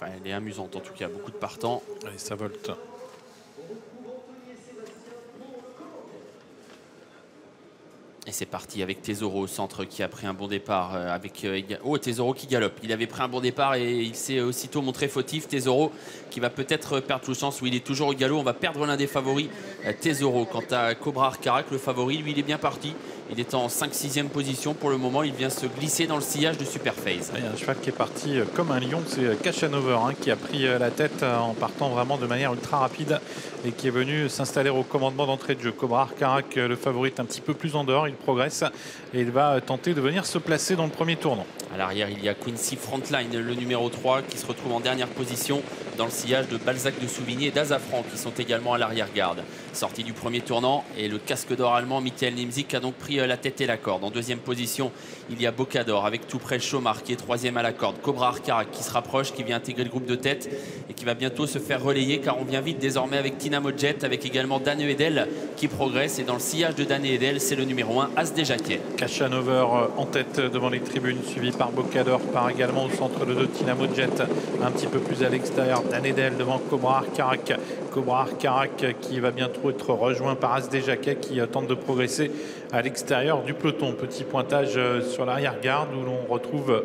Enfin, elle est amusante en tout cas, beaucoup de partants. Allez, ça volte. Et c'est parti avec Tesoro au centre qui a pris un bon départ. Oh, Tesoro qui galope. Il avait pris un bon départ et il s'est aussitôt montré fautif. Tesoro qui va peut-être perdre toute chance. Oui, il est toujours au galop. On va perdre l'un des favoris, Tesoro. Quant à Cobra Arcarac, le favori, lui, il est bien parti. Il est en 5-6e position pour le moment. Il vient se glisser dans le sillage de Superphase. Il y a un cheval qui est parti comme un lion. C'est Cachanover qui a pris la tête en partant vraiment de manière ultra rapide et qui est venu s'installer au commandement d'entrée de jeu. Cobra Arcarac, le favori, est un petit peu plus en dehors. Il progresse et il va tenter de venir se placer dans le premier tournant. À l'arrière, il y a Quincy Frontline, le numéro 3, qui se retrouve en dernière position dans le sillage de Balzac de Souvigny et d'Azafran, qui sont également à l'arrière-garde. Sorti du premier tournant, et le casque d'or allemand, Michael Nimzik, a donc pris la tête et la corde. En deuxième position, il y a Bocador, avec tout près Chomar, qui est troisième à la corde. Cobra Arcarac, qui se rapproche, qui vient intégrer le groupe de tête, et qui va bientôt se faire relayer, car on vient vite désormais avec Tina Modjet, avec également Dan Edel, qui progresse. Et dans le sillage de Dan Edel, c'est le numéro 1, As des Jacquet. Cachanover en tête devant les tribunes, suivi par Bocador, par également au centre de deux Tina Modjet, un petit peu plus à l'extérieur. Dan Edel devant Cobra Arcarac. Cobra Arcarac qui va bientôt être rejoint par As des Jacquet qui tente de progresser à l'extérieur du peloton. Petit pointage sur l'arrière-garde où l'on retrouve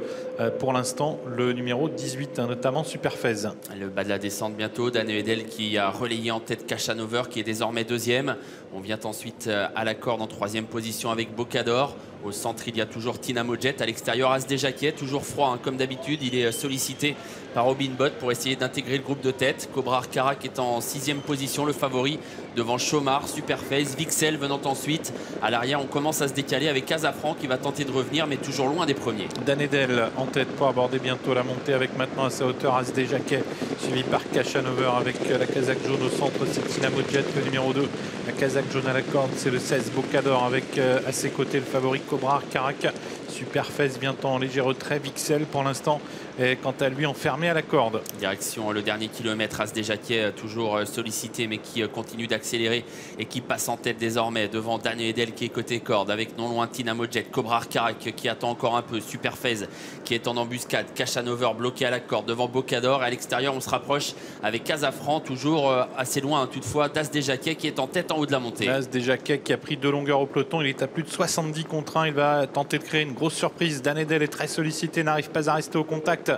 pour l'instant le numéro 18, notamment Superphase. Le bas de la descente bientôt, Dan Edel qui a relayé en tête Cachanover qui est désormais deuxième. On vient ensuite à la corde en troisième position avec Bocador. Au centre, il y a toujours Tina Modjet. À l'extérieur, As des Jacquet, toujours froid comme d'habitude. Il est sollicité par Robin Bott pour essayer d'intégrer le groupe de tête. Cobra Arcarac est en sixième position, le favori devant Chomar, Superphase, Vixel venant ensuite. À l'arrière, on commence à se décaler avec Azafran qui va tenter de revenir, mais toujours loin des premiers. Dan Edel en tête pour aborder bientôt la montée avec maintenant à sa hauteur As des Jacquet, suivi par Cachanover avec la casaque jaune au centre. C'est Tina Modjet, le numéro 2. La casaque jaune à la corde, c'est le 16 Bocador avec à ses côtés le favori Cobra Arcarac. Superphase bientôt en léger retrait. Vixel pour l'instant est quant à lui enfermé à la corde. Direction le dernier kilomètre, As des Jacquet toujours sollicité mais qui continue d'accélérer et qui passe en tête désormais devant Dan Edel qui est côté corde avec non loin Tina Modjet, Cobra Arcarac qui attend encore un peu, Superphase qui est en embuscade, Cachanover bloqué à la corde devant Bocador et à l'extérieur on se rapproche avec Azafran toujours assez loin toutefois d'As des Jacquet qui est en tête en haut de la montée. As des Jacquet qui a pris deux longueurs au peloton, il est à plus de 70 contre 1, il va tenter de créer une grosse surprise. Dan Edel est très sollicité, n'arrive pas à rester au contact.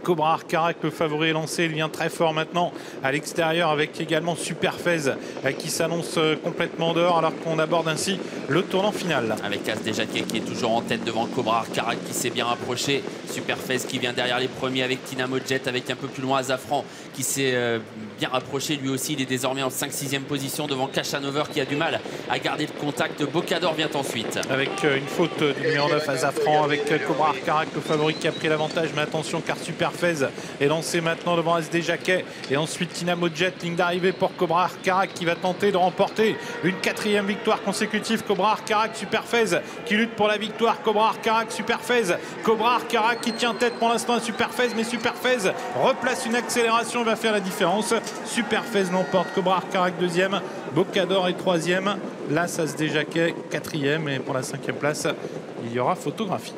Cobra Arcarac, le favori est lancé, il vient très fort maintenant à l'extérieur avec également Superphase qui s'annonce complètement dehors alors qu'on aborde ainsi le tournant final. Avec As des Jacquet qui est toujours en tête devant Cobra Arcarac qui s'est bien rapproché. Superphase qui vient derrière les premiers avec Tina Modjet, avec un peu plus loin Azafran qui s'est bien rapproché lui aussi. Il est désormais en 5-6e position devant Cachanover qui a du mal à garder le contact. Bocador vient ensuite. Avec une faute du numéro 9 Azafran avec Cobra Arcarac, le favori qui a pris l'avantage. Mais attention car Superphase est lancé maintenant devant As des Jacquet. Et ensuite Tina Modjet, ligne d'arrivée pour Cobra Arcarac qui va tenter de remporter une 4e victoire consécutive. Cobra Arcarac, Superphase qui lutte pour la victoire. Cobra Arcarac, Superphase. Cobra Arcarac qui tient tête pour l'instant à Superphase, mais Superphase replace une accélération et va faire la différence. Superphase l'emporte, Cobra Arcarac deuxième, Bocador est troisième. Là, As des Jacquet quatrième et pour la 5e place, il y aura photographie.